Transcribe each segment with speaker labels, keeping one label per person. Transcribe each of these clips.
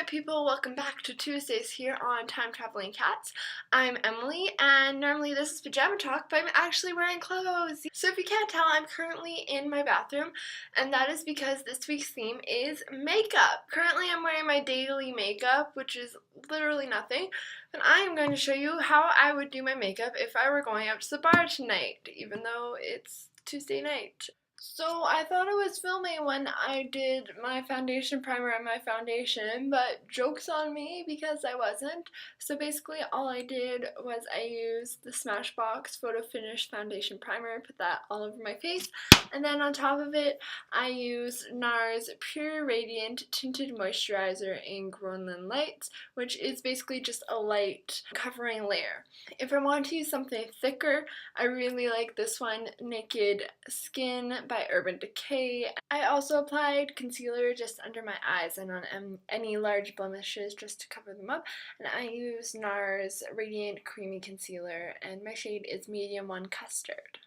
Speaker 1: Internet people, welcome back to Tuesdays here on Time Traveling Cats. I'm Emily, and normally this is pajama talk, but I'm actually wearing clothes. So if you can't tell, I'm currently in my bathroom, and that is because this week's theme is makeup. Currently I'm wearing my daily makeup, which is literally nothing, and I am going to show you how I would do my makeup if I were going out to the bar tonight, even though it's Tuesday night. So I thought I was filming when I did my foundation primer and my foundation, but joke's on me because I wasn't. So basically all I did was I used the Smashbox Photo Finish Foundation Primer, put that all over my face, and then on top of it I used NARS Pure Radiant Tinted Moisturizer in Groenland Lights, which is basically just a light covering layer. If I want to use something thicker, I really like this one, Naked Skin by Urban Decay. I also applied concealer just under my eyes and on any large blemishes just to cover them up, and I used NARS Radiant Creamy Concealer, and my shade is Medium 1 Custard.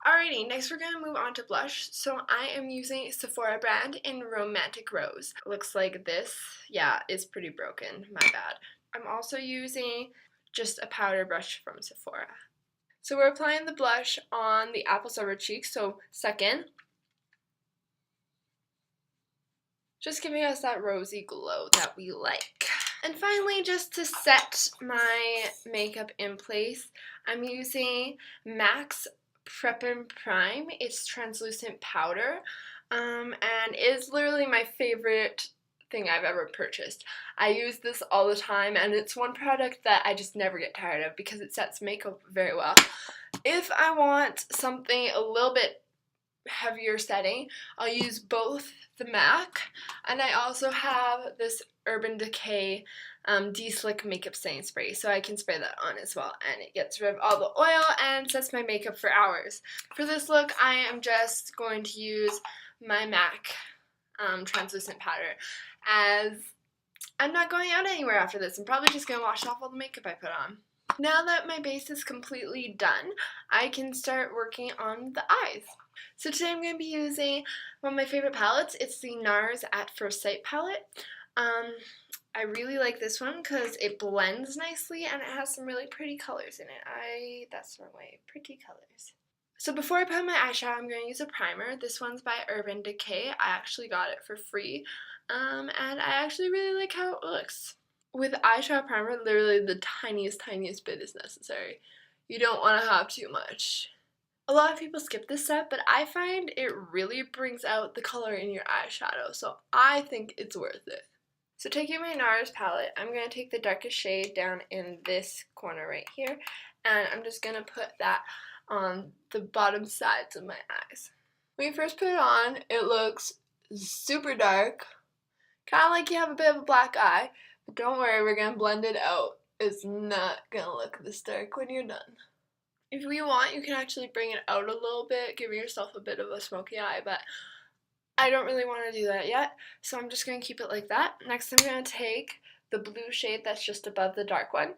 Speaker 1: Alrighty, next we're going to move on to blush. So I am using Sephora brand in Romantic Rose. It looks like this. Yeah, it's pretty broken, my bad. I'm also using just a powder brush from Sephora. So we're applying the blush on the apples of our cheeks, so second. Just giving us that rosy glow that we like. And finally, just to set my makeup in place, I'm using MAC's Prep and Prime. It's translucent powder, and it's literally my favorite thing I've ever purchased. I use this all the time, and it's one product that I just never get tired of because it sets makeup very well. If I want something a little bit heavier setting, I'll use both the MAC, and I also have this Urban Decay De-Slick Makeup Setting Spray, so I can spray that on as well, and it gets rid of all the oil and sets my makeup for hours. For this look, I am just going to use my MAC translucent powder, as I'm not going out anywhere after this. I'm probably just going to wash off all the makeup I put on. Now that my base is completely done, I can start working on the eyes. So today I'm going to be using one of my favorite palettes. It's the NARS At First Sight palette. I really like this one because it blends nicely and it has some really pretty colors in it. That's the wrong way, pretty colors. So before I put on my eyeshadow, I'm going to use a primer. This one's by Urban Decay. I actually got it for free, and I actually really like how it looks. With eyeshadow primer, literally the tiniest bit is necessary. You don't want to have too much. A lot of people skip this step, but I find it really brings out the color in your eyeshadow, so I think it's worth it. So taking my NARS palette, I'm going to take the darkest shade down in this corner right here, and I'm just going to put that on the bottom sides of my eyes. When you first put it on, it looks super dark, kind of like you have a bit of a black eye, but don't worry, we're going to blend it out. It's not going to look this dark when you're done. If you want, you can actually bring it out a little bit, giving yourself a bit of a smoky eye, but I don't really want to do that yet, so I'm just going to keep it like that. Next, I'm going to take the blue shade that's just above the dark one,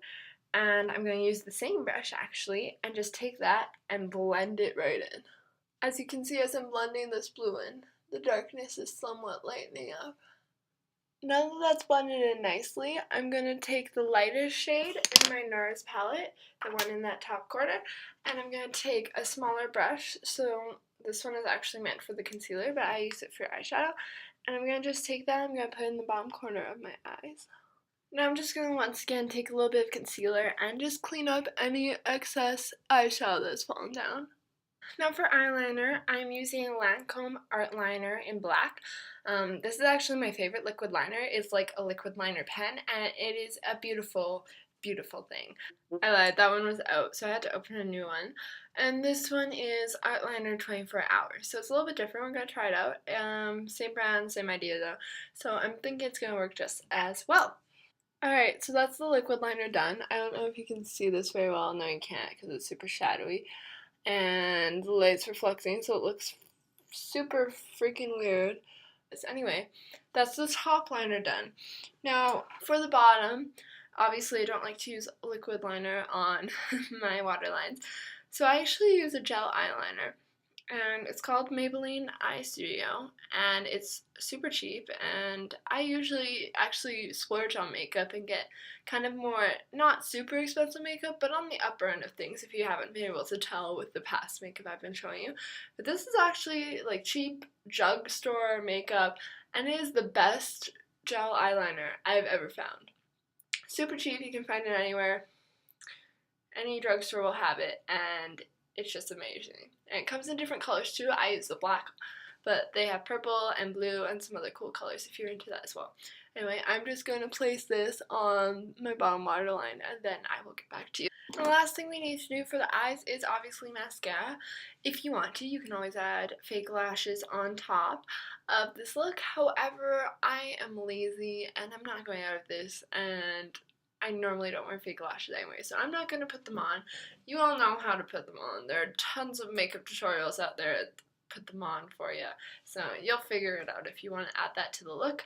Speaker 1: and I'm going to use the same brush, actually, and just take that and blend it right in. As you can see, as I'm blending this blue in, the darkness is somewhat lightening up. Now that that's blended in nicely, I'm going to take the lightest shade in my NARS palette, the one in that top corner, and I'm going to take a smaller brush. So this one is actually meant for the concealer, but I use it for eyeshadow. And I'm going to just take that, I'm going to put it in the bottom corner of my eyes. Now I'm just going to once again take a little bit of concealer and just clean up any excess eyeshadow that's fallen down. Now for eyeliner, I'm using Lancome Art Liner in black. This is actually my favorite liquid liner. It's like a liquid liner pen, and it is a beautiful, beautiful thing. I lied, that one was out, so I had to open a new one. And this one is Art Liner 24 Hours, so it's a little bit different. We're going to try it out. Same brand, same idea though, so I'm thinking it's going to work just as well. Alright, so that's the liquid liner done. I don't know if you can see this very well. No, you can't because it's super shadowy. And the light's reflecting, so it looks super freaking weird. So anyway, that's the top liner done. Now, for the bottom, obviously I don't like to use liquid liner on my waterlines, so I actually use a gel eyeliner. and it's called Maybelline Eye Studio, and it's super cheap, and I usually actually splurge on makeup and get kind of more, not super expensive makeup, but on the upper end of things if you haven't been able to tell with the past makeup I've been showing you. But this is actually like cheap drugstore makeup, and it is the best gel eyeliner I've ever found. Super cheap, you can find it anywhere. Any drugstore will have it, and it's just amazing. And it comes in different colors too. I use the black, but they have purple and blue and some other cool colors if you're into that as well. Anyway, I'm just going to place this on my bottom waterline, and then I will get back to you. The last thing we need to do for the eyes is obviously mascara. If you want to, you can always add fake lashes on top of this look. However, I am lazy and I'm not going out of this, and I normally don't wear fake lashes anyway, so I'm not going to put them on. You all know how to put them on. There are tons of makeup tutorials out there that put them on for you, so you'll figure it out if you want to add that to the look.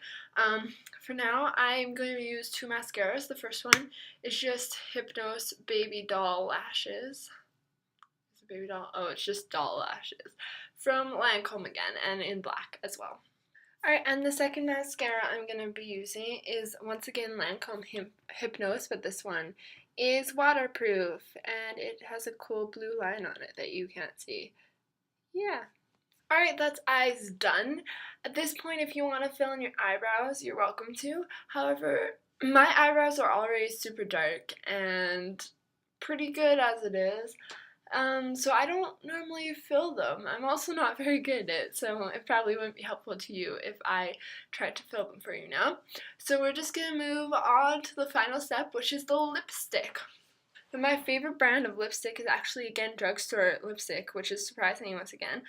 Speaker 1: For now, I'm going to use two mascaras. The first one is just Hypnose Baby Doll Lashes. Is it Baby Doll? Oh, it's just Doll Lashes. From Lancome again, and in black as well. Alright, and the second mascara I'm going to be using is once again Lancome Hypnose, but this one is waterproof, and it has a cool blue line on it that you can't see. Yeah. Alright, that's eyes done. At this point, if you want to fill in your eyebrows, you're welcome to. However, my eyebrows are already super dark and pretty good as it is. So I don't normally fill them. I'm also not very good at it, so it probably wouldn't be helpful to you if I tried to fill them for you now. So we're just going to move on to the final step, which is the lipstick. And my favorite brand of lipstick is actually, again, drugstore lipstick, which is surprising once again.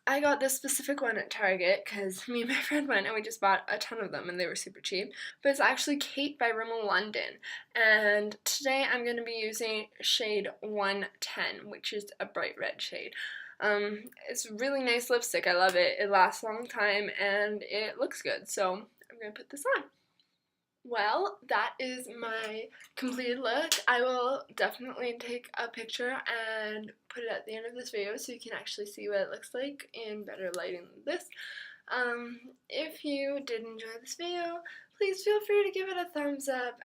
Speaker 1: I got this specific one at Target because me and my friend went and we just bought a ton of them and they were super cheap. But it's actually Kate by Rimmel London. And today I'm going to be using shade 110, which is a bright red shade. It's a really nice lipstick. I love it. It lasts a long time and it looks good. So I'm going to put this on. Well, that is my completed look. I will definitely take a picture and put it at the end of this video so you can actually see what it looks like in better lighting than this. If you did enjoy this video, please feel free to give it a thumbs up